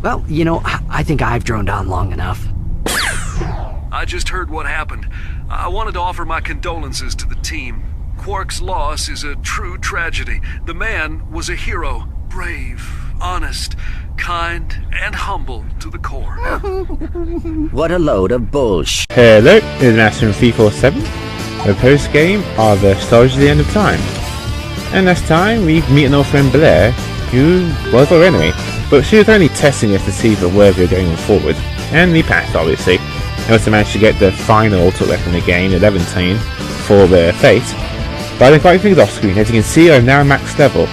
Well, you know, I think I've droned on long enough. I just heard what happened. I wanted to offer my condolences to the team. Quark's loss is a true tragedy. The man was a hero. Brave, honest, kind, and humble to the core. What a load of bullshit. Hello, this is Master from 347. The post-game are the stars of the end of time. And last time we meet an old friend Blair, who was our enemy. But she was only testing us to see if we're worthy of going forward. And we passed, obviously. I also managed to get the final ultimate weapon in the game, 11 for the Fate. But I did quite a few things off screen. As you can see, I'm now max level.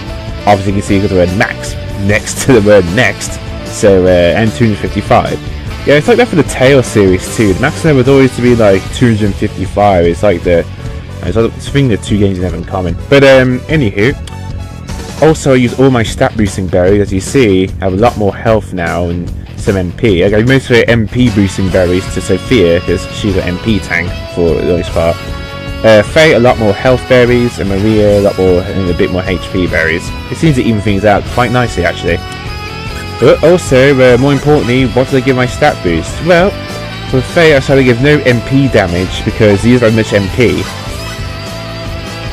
Obviously you can see the word max next to the word next. So, and 255. Yeah, it's like that for the Tale series too. The max level would always to be like 255. It's like the... I think the two games have in common. But, anywho. Also, I use all my stat boosting berries. As you see, I have a lot more health now and some MP. I gave most of the MP boosting berries to Sophia because she's an MP tank for the most part. Faye, a lot more health berries, and Maria, a lot more and a bit more HP berries. It seems to even things out quite nicely actually. But also, more importantly, what did I give my stat boost? Well, for Faye, I decided to give no MP damage because he doesn't have much MP.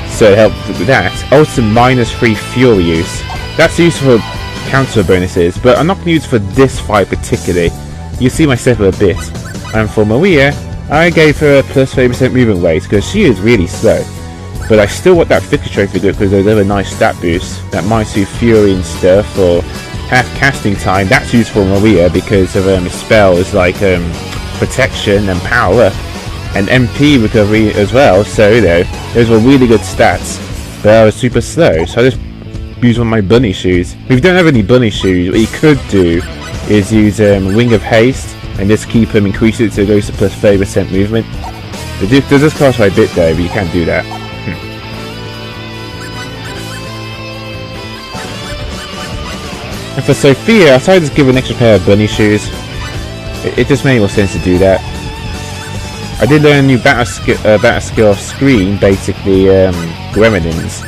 So it helped with that. Also, -3 fuel use. That's useful for counter bonuses, but I'm not going to use it for this fight particularly. You see my step a bit. And for Maria, I gave her a plus 30% movement weight because she is really slow. But I still want that Victor trophy because there's other nice stat boosts. That -2 fury and stuff, or half casting time. That's useful for Maria because of spells like protection and power up. And MP recovery as well, so you know, those were really good stats, but I was super slow, so I just used one of my bunny shoes. If you don't have any bunny shoes, what you could do is use Wing of Haste and just keep them increase it so it goes to plus 30% movement. It does cost by a bit though, but you can't do that. And for Sophia, I decided to give her an extra pair of bunny shoes. It just made more sense to do that. I did learn a new battle skill off screen, basically gremlins.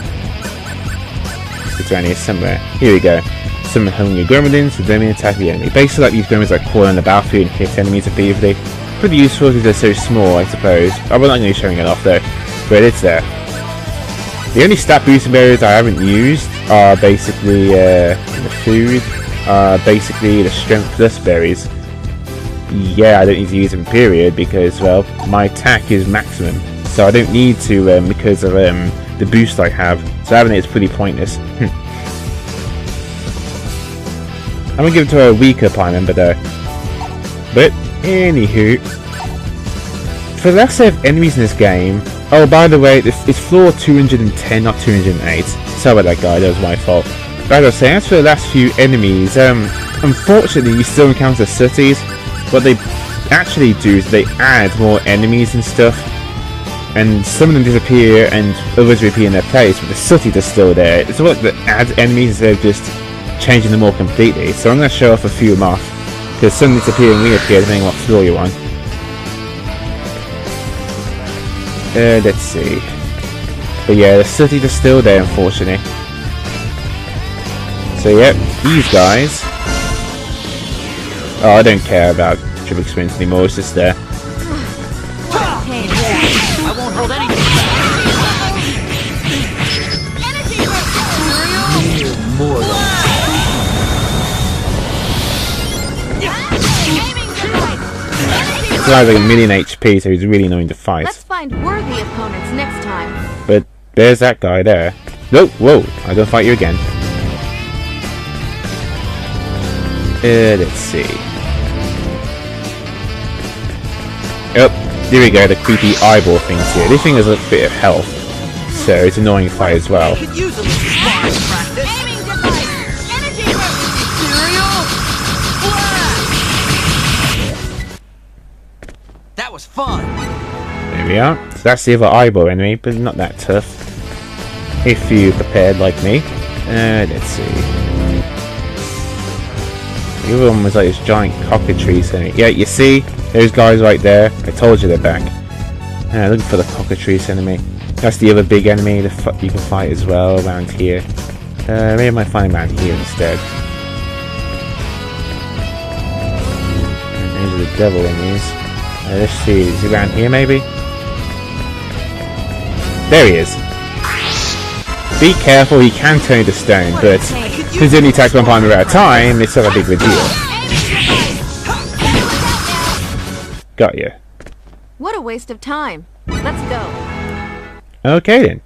It's around here somewhere. Here we go. Summon hungry gremlins to then attack the enemy. Basically like these gremlins that crawl on the battlefield and hit enemies repeatedly. Pretty useful because they're so small, I suppose. I'm not going to be showing it off though, but it's there. The only stat boosting berries I haven't used are basically the food, basically the strength plus berries. Yeah, I don't need to use them period because, well, my attack is maximum, so I don't need to because of the boost I have, so having it is pretty pointless. I'm gonna give it to a weaker Prime Member though. But anywho, for the last set of enemies in this game, oh by the way, it's floor 210, not 208. Sorry about that guy, that was my fault. But as I was saying, as for the last few enemies, unfortunately you still encounter sooties. What they actually do is they add more enemies and stuff, and some of them disappear and others reappear in their place, but the sooties are still there. It's like that adds enemies instead of just changing them all completely. So I'm going to show off a few of them off, because some disappear and reappear depending on what floor you're on. Let's see. But yeah, the sooties are still there unfortunately. So yep, these guys. Oh, I don't care about triple experience anymore, it's just there. I won't hold anything This guy's like a million HP, so he's really annoying to fight. Let's find worthy opponents next time. But there's that guy there. Nope, whoa, I'm gonna fight you again. Let's see. Oh, here we go, the creepy eyeball things here. This thing has a bit of health, so it's annoying to fight as well. That was fun. There we are. So that's the other eyeball enemy, but not that tough. If you prepared like me. Let's see. The other one was like this giant cockatrice enemy. Yeah, you see? Those guys right there. I told you they're back. Looking for the cockatrice enemy. That's the other big enemy that you can fight as well around here. Maybe I might find him around here instead. devil enemies. Let's see, is he around here maybe? There he is. Be careful, he can turn to stone, but because he only attacks one partner at a time, it's not a big of a deal. Got you. What a waste of time. Let's go. Okay then.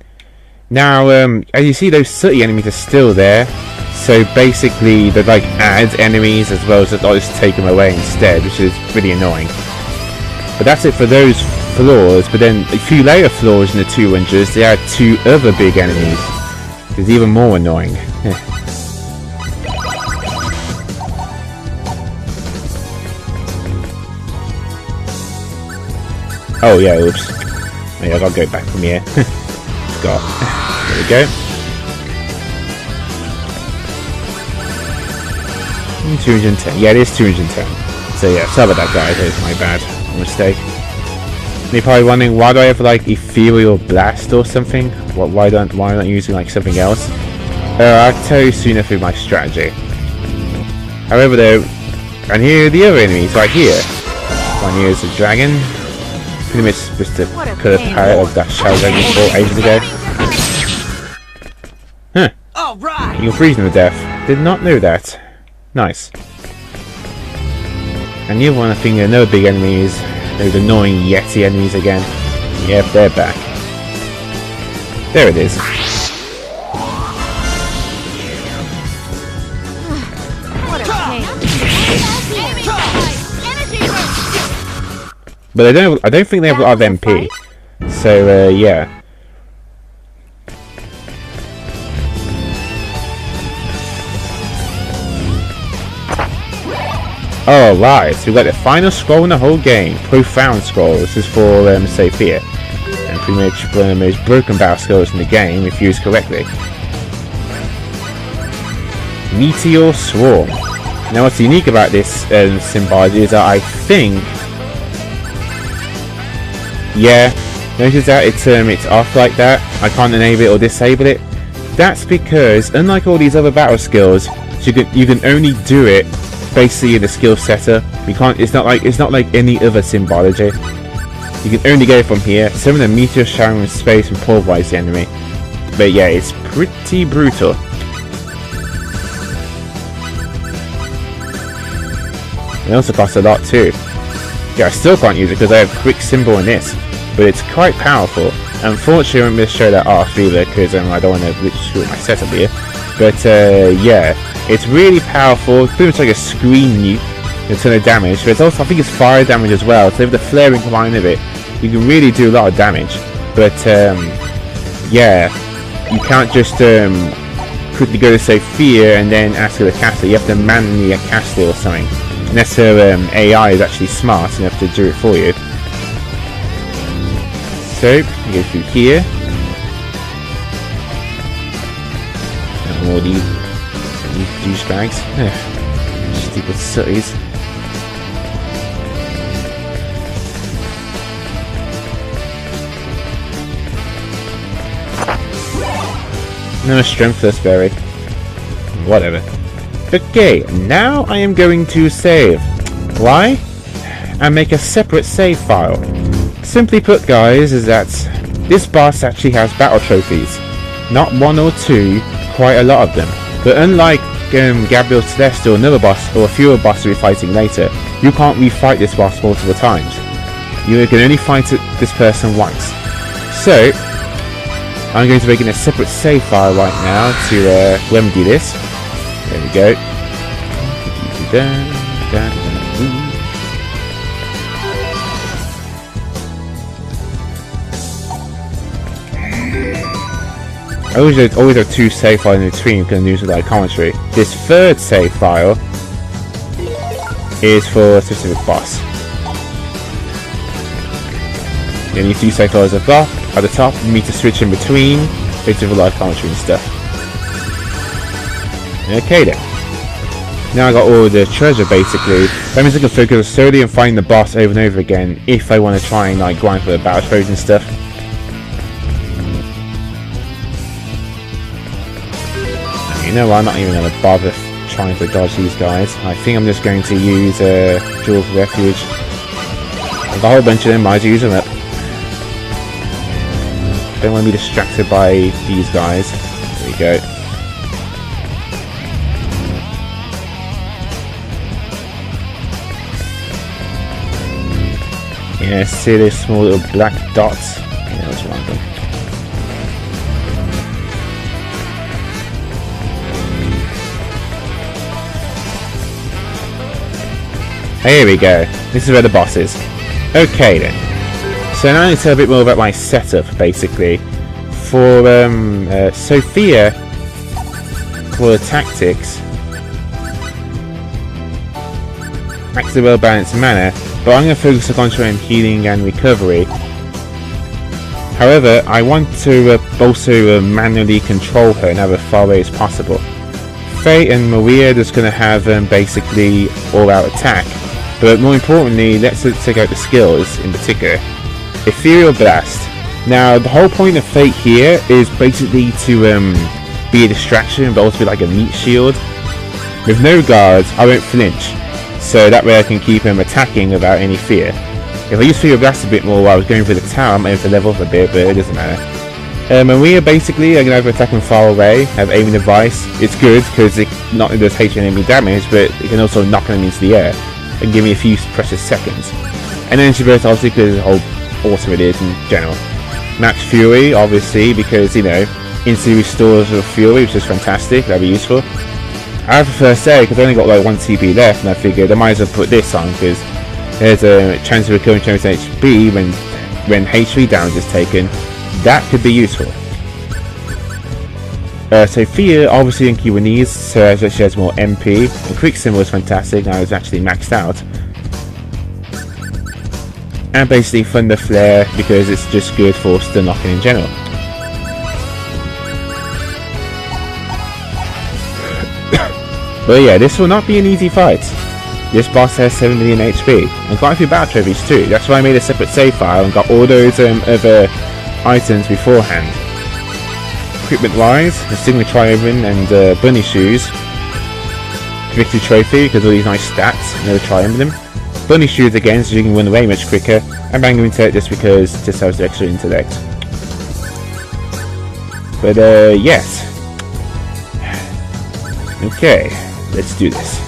Now, as you see, those sooty enemies are still there. So basically, they like add enemies as well as just take them away instead, which is really annoying. But that's it for those floors. But then a few later floors in the 200s, they add 2 other big enemies. It's even more annoying. Oh yeah, oops. Yeah, I gotta go back from here. God. There we go. 210. Yeah, it is 210. So yeah, sorry about that, guys. It's my bad mistake. You're probably wondering, why do I have like ethereal blast or something? Why am I not using like something else? I'll tell you sooner through my strategy. However, though, and here are the other enemies right here. One here is the dragon. Pretty much just a colour palette of that shadow dragon we fought ages ago. Huh. All right. You can freeze them to death. Did not know that. Nice. And the other one, I think, another big enemy is those annoying Yeti enemies again. Yep, they're back. There it is. What a pain. But I don't think they have a lot of MP. So yeah. Alright, so we've got the final scroll in the whole game. Profound scroll. This is for Sophia. And pretty much one of the most broken battle scrolls in the game if used correctly. Meteor Swarm. Now what's unique about this symbology is that I think... Yeah, notice that it's off like that. I can't enable it or disable it. That's because, unlike all these other battle skills, you can only do it basically in the skill setter. You can't. It's not like any other symbology. You can only get it from here. Some of the meteor showering in space and pulverize the enemy. But yeah, it's pretty brutal. It also costs a lot too. Yeah, I still can't use it because I have quick symbol in this, but it's quite powerful. Unfortunately, I won't be able to show that off either because I don't want to screw up my setup here. But yeah, it's really powerful. It's pretty much like a screen nuke in terms of damage, but it's also, I think it's fire damage as well. So with the flaring combined of it, you can really do a lot of damage. But yeah, you can't just quickly go to Sophia and then ask her to cast it. You have to manually cast it or something. Unless her AI is actually smart enough to do it for you. So, you go through here. And all these douchebags. Stupid sooties. No strengthless berry. Whatever. Okay, now I am going to save. Why? And make a separate save file. Simply put, guys, is that this boss actually has battle trophies. Not 1 or 2, quite a lot of them. But unlike Gabriel Celeste or another boss, or a fewer bosses we're fighting later, you can't refight this boss multiple times. You can only fight this person once. So, I'm going to make a separate save file right now to remedy this. There we go. I always have 2 save files in between because I'm using like commentary. This 3rd save file is for a specific boss. Then you 2 save files at the top. You need to switch in between, basically for live commentary and stuff. Okay then. Now I got all the treasure basically. That means I can focus solely on finding the boss over and over again if I want to try and like grind for the battle trophies and stuff. You know what, I'm not even going to bother trying to dodge these guys. I think I'm just going to use Jewel of Refuge I've got a whole bunch of them, might as well use them up. Don't want to be distracted by these guys. There we go. Yeah, see those small little black dots? Yeah, that's one of them. Here we go. This is where the boss is. Okay then. So now I need to tell a bit more about my setup, basically. For Sophia, for the tactics, acts in a well-balanced manner, but I'm going to focus on concentrating on healing and recovery. However, I want to also manually control her and have her far away as possible. Faye and Maria are just going to have basically all-out attack. But more importantly, let's check out the skills in particular. Ethereal Blast. Now, the whole point of Fate here is basically to be a distraction, but also be like a meat shield. With no guards, I won't flinch, so that way I can keep him attacking without any fear. If I use Ethereal Blast a bit more while I was going for the tower, I might have to level up a bit, but it doesn't matter. Maria basically, I'm going to have to attack him far away, have aiming device. It's good because it not only does HE enemy damage, but it can also knock them into the air and give me a few precious seconds. And then she burst obviously because of how awesome it is in general. Max Fury obviously because, you know, instantly restores with Fury, which is fantastic, that'd be useful. I have a first aid because I only got like 1 TP left, and I figured I might as well put this on because there's a chance of recovering 20% HP when HP damage is taken. That could be useful. Sophia obviously in Q&Es, so she has more MP, and Quicksilver was fantastic, now it's actually maxed out. And basically Thunder Flare because it's just good for stun knocking in general. But yeah, this will not be an easy fight. This boss has 7 million HP, and quite a few battle trophies too. That's why I made a separate save file and got all those other items beforehand. Equipment wise, the Sigma Triumphant and Bunny Shoes. Victory Trophy because of all these nice stats, another try them. Bunny Shoes again so you can run away much quicker, and Bangor Intellect just because it just has the extra intellect. But yes. Okay, let's do this.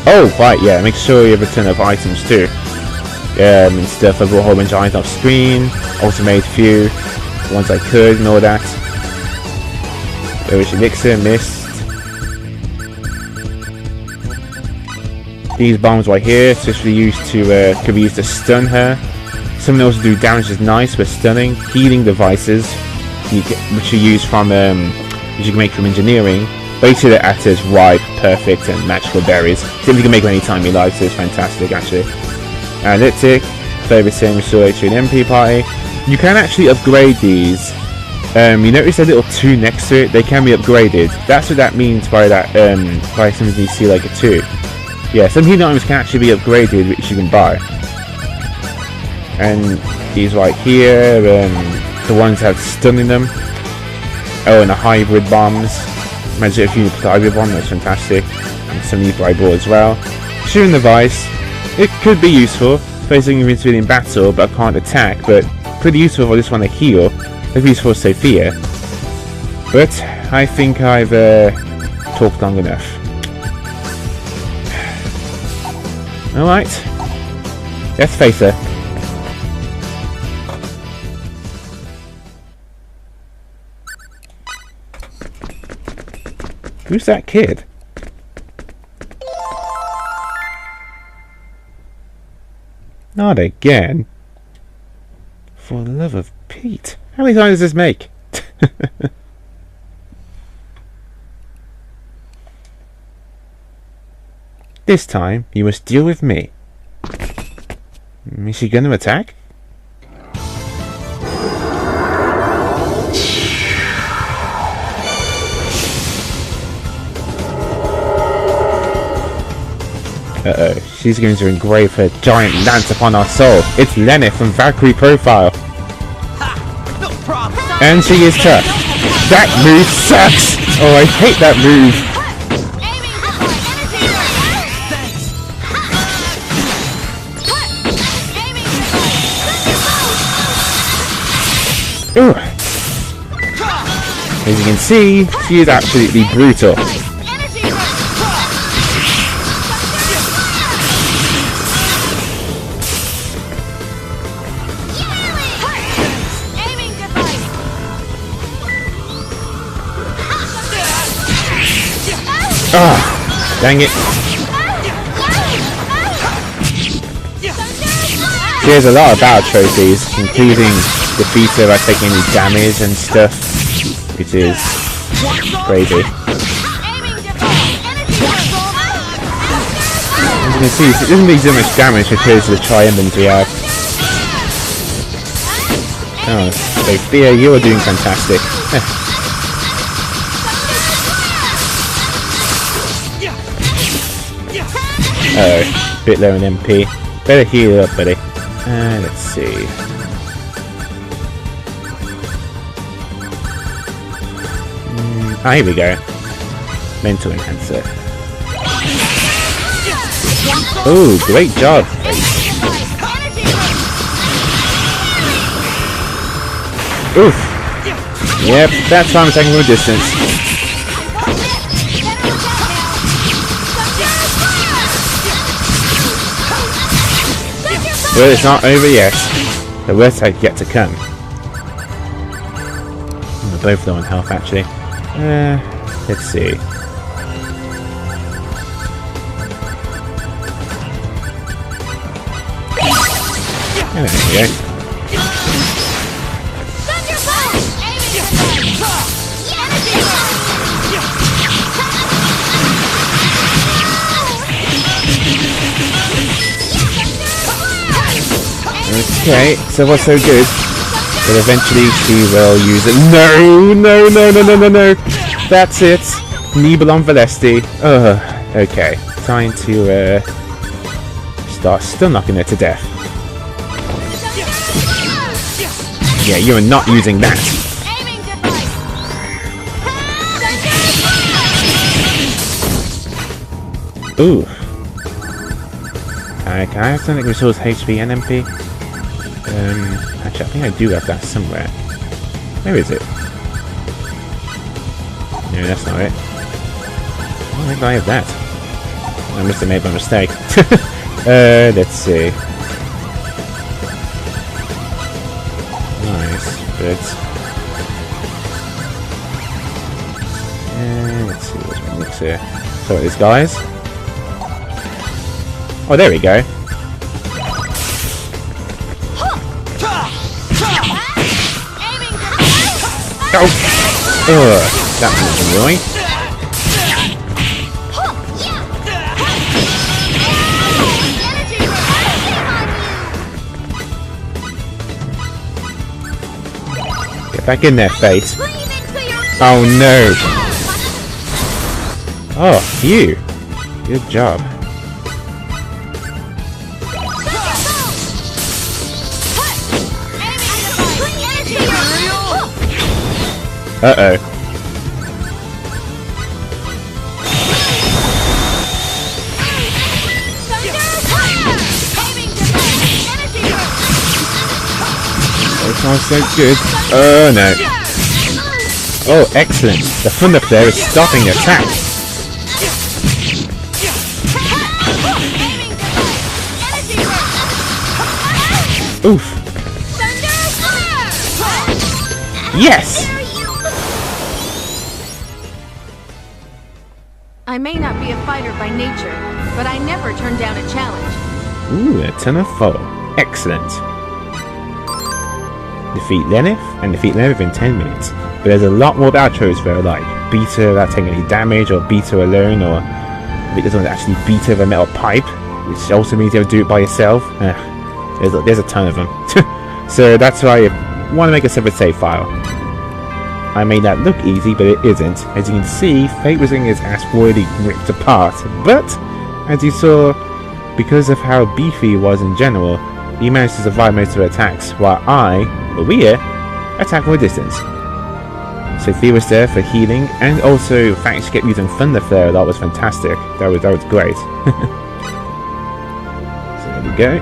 Oh, right, yeah, make sure you have a ton of items too. And stuff, I brought a whole bunch of items off screen, also made a few, ones I could and all that. There was Elixir, Mist. These bombs right here, especially used to, could be used to stun her. Some of those do damage is nice, but stunning. Healing devices, which you use from, which you can make from engineering. Basically they act as ripe, perfect, and magical berries. Something you can make them anytime you like, so it's fantastic actually. Analytic, favourite same restore HP and MP party. You can actually upgrade these. You notice a little 2 next to it, they can be upgraded. That's what that means by that, by something you see like a 2. Yeah, some healing items can actually be upgraded, which you can buy. And these right here, the ones that have stun in them. Oh, and the hybrid bombs. Imagine if you put the hybrid bomb, that's fantastic. And some new I bought as well. Shooting device, it could be useful, facing invincibility in battle, but I can't attack, but pretty useful for this one to heal. Maybe useful for Sophia. But I think I've talked long enough. Alright, let's face her. Who's that kid? Not again. For the love of Pete. How many times does this make? This time, you must deal with me. Is she gonna attack? Uh-oh, she's going to engrave her giant lance upon our soul. It's Lenneth from Valkyrie Profile. Ha! No problem. And she is tough. That move sucks! Oh, I hate that move. Thanks. Ugh. As you can see, she is absolutely brutal. Ah, dang it. She has a lot of battle trophies, including defeat her by taking any damage and stuff, which is crazy. As you can see, she doesn't do so much damage because of the triumphs we have. Oh, Sophia, you are doing fantastic. Oh, bit low in MP. Better heal up, buddy. Let's see. Here we go. Mental enhancer. Oh, great job. Oof. Yep, that's why I'm taking from a distance. Well, it's not over yet. The worst had yet to come. They're both low on health, actually. Let's see. There we go. Okay, so what's so good? But eventually she will use it. No! That's it. Nibble on Valesti. Okay. Time to start still knocking her to death. Yeah, you are not using that. Ooh. Can I have something that restores HP and MP? Actually, I think I do have that somewhere. Where is it? No, that's not it. Why did I have that? I must have made my mistake. Let's see. Nice, but... let's see what's my mix here. So it is, guys. Oh, there we go. Oh, that was annoying. Get back in there, face. Oh no. Oh, you. Good job. Uh-oh. That sounds so good. Oh no. Oh, excellent. The thunder flare is stopping the attack. Oof. Yes! I may not be a fighter by nature, but I never turn down a challenge. Ooh, a ton of foe. Excellent. Defeat Lenneth, and defeat Lenneth in 10 minutes. But there's a lot more battle trophies for her, like beat her without taking any damage, or beat her alone, or if it doesn't actually beat her with a metal pipe, which also means you have to do it by yourself. There's a ton of them. So that's why I want to make a separate save file. I made that look easy, but it isn't. As you can see, Fate was getting his ass royally ripped apart. But, as you saw, because of how beefy he was in general, he managed to survive most of her attacks, while Sophia, attacked from a distance. Sophia was there for healing, and also the fact she kept using Thunder Flare, that was fantastic. That was great. So there we go.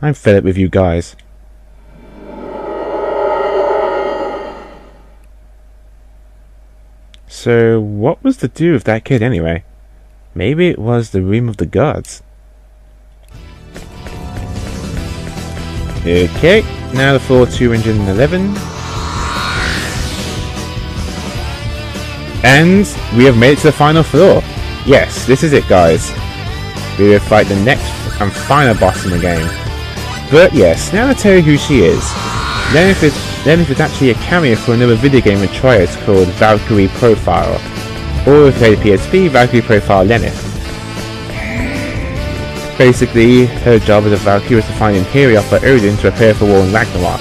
I'm fed up with you guys. So, what was to do with that kid anyway? Maybe it was the room of the gods. Okay, now the floor 211. And we have made it to the final floor. Yes, this is it, guys. We will fight the next and final boss in the game. But yes, now to tell you who she is. Lenneth is actually a cameo for another video game in Trios called Valkyrie Profile. Or if you play the PSP, Valkyrie Profile Lenneth. Basically, her job as a Valkyrie is to find Imperial for Odin to prepare for war in Ragnarok.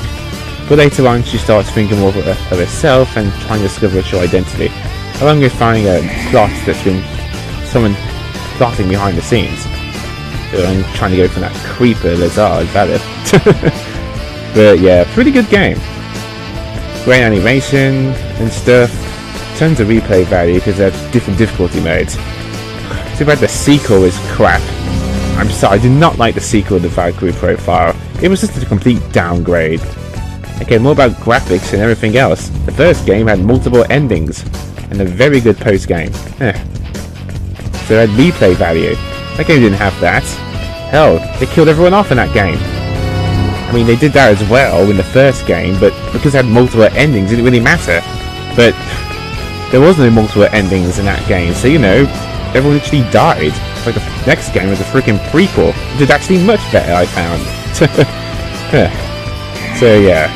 But later on, she starts thinking more of herself and trying to discover her true identity, along with finding a plot that's been someone plotting behind the scenes. And trying to go from that creeper lizard Valeth. But yeah, pretty good game. Great animation and stuff. Tons of replay value because they have different difficulty modes. Too bad the sequel is crap. I'm sorry, I did not like the sequel to Valkyrie Profile. It was just a complete downgrade. Okay, more about graphics and everything else. The first game had multiple endings and a very good post game. So it had replay value. That game didn't have that. Hell, they killed everyone off in that game. I mean, they did that as well in the first game, but because it had multiple endings, it didn't really matter. But there was no multiple endings in that game, so you know, everyone actually died. Like the next game was a freaking prequel, which is actually much better, I found. So yeah,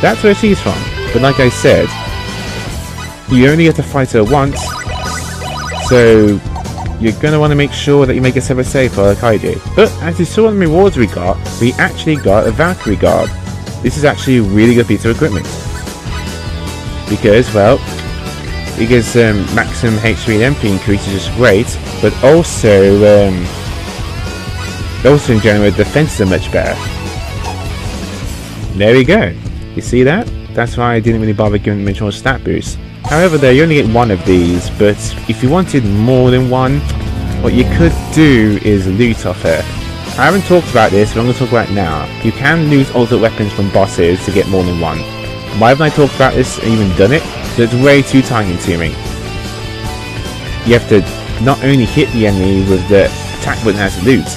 that's where she's from. But like I said, you only get to fight her once, so you're going to want to make sure that you make yourself safe like I did. But as you saw in the rewards we actually got a Valkyrie Garb. This is actually a really good piece of equipment. Because, well, maximum HP and MP increase is just great, but also in general the defenses are much better. There we go. You see that? That's why I didn't really bother giving them a stat boost. However, though, you only get one of these, but if you wanted more than one, what you could do is loot off her. I haven't talked about this, but I'm going to talk about it now. You can loot ultimate weapons from bosses to get more than one. Why haven't I talked about this and even done it? So it's way too time consuming. You have to not only hit the enemy with the attack button as loot,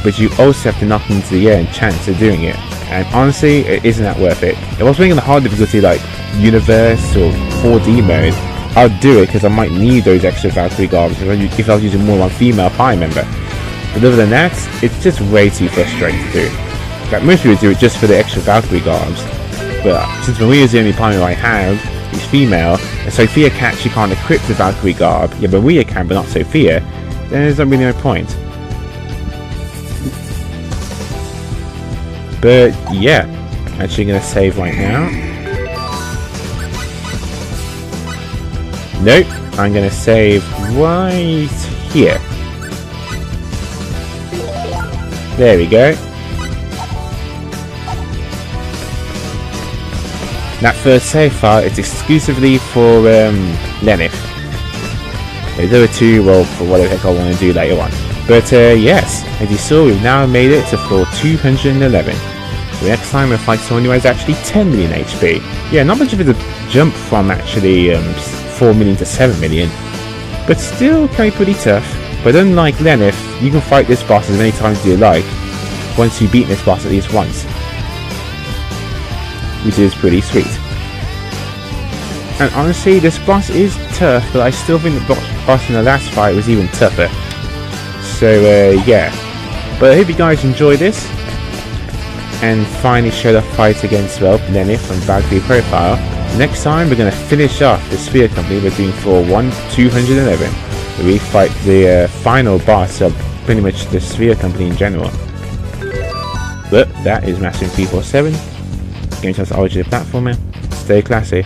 but you also have to knock them into the air and chance of doing it. And honestly, it isn't that worth it. If I was playing in the hard difficulty like Universe or 4D mode, I'd do it because I might need those extra Valkyrie Garbs if I was using more than one female party member. But other than that, it's just way too frustrating to do. In fact, most people do it just for the extra Valkyrie Garbs. But since Maria's the only party member I have, is female, and Sophia she can't equip the Valkyrie Garb, yeah, but Maria can, but not Sophia, then there's not really no point. But yeah, actually gonna save right now. Nope, I'm gonna save right here. There we go. That first save file is exclusively for Lenneth. The other two, well, for whatever heck I want to do later on. But yes, as you saw, we've now made it to floor 211. So next time we'll fight someone who has actually 10 million HP. Yeah, not much of a jump from actually 4 million to 7 million. But still kind of pretty tough. But unlike Lenneth, you can fight this boss as many times as you like, once you beat this boss at least once. Which is pretty sweet. And honestly, this boss is tough, but I still think the boss in the last fight was even tougher. So yeah, but I hope you guys enjoyed this, and finally showed a fight against, well, Lenneth from Valkyrie Profile. Next time we're going to finish off the Sphere Company. We're doing floor 211, where we fight the final boss of pretty much the Sphere Company in general. But that is Mastering 347. Game Chance Origin platformer. Stay classy.